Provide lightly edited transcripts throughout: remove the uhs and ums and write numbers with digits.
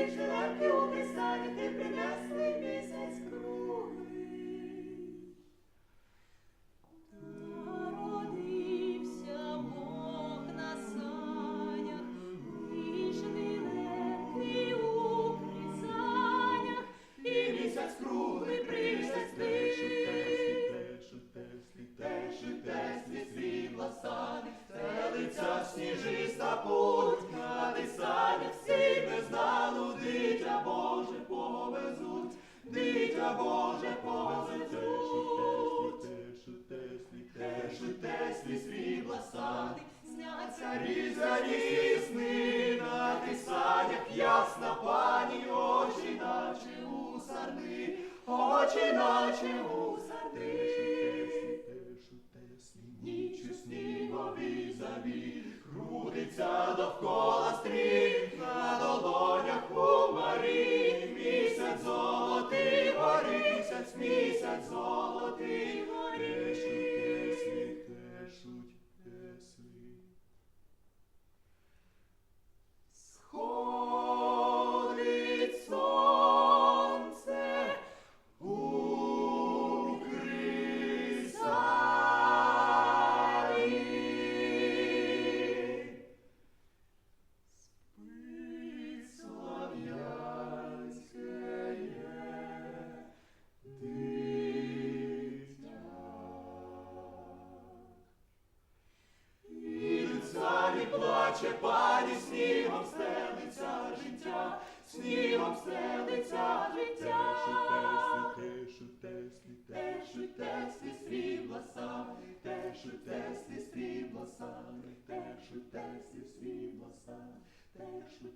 Жертви у Христані ти принесли місяць круглий. Народився Бог на санях, ніжний легкий у кризанях, і місяць круглий присяцький. Теслі срібла сани, стелиться сніжиста путь, на тих санях всі незнану дитя Боже повезуть, дитя Боже повезуть. Теслі срібла сани, сняться різані сни, на тих санях ясна пані, очі наче у сарни, очі наче у сарни. Ніч у сніговій заві, крутиться довкола стріх, на долонях у марі, місяць золотий горить, місяць золотий горить. Сходить сонце у плаче пані, снігом стелиться життя, снігом стелиться життя. Теслі срібла сани, теслі срібла сани, теслі срібла сани,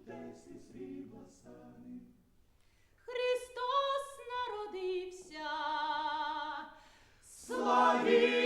теслі срібла сани. Христос народився, славі!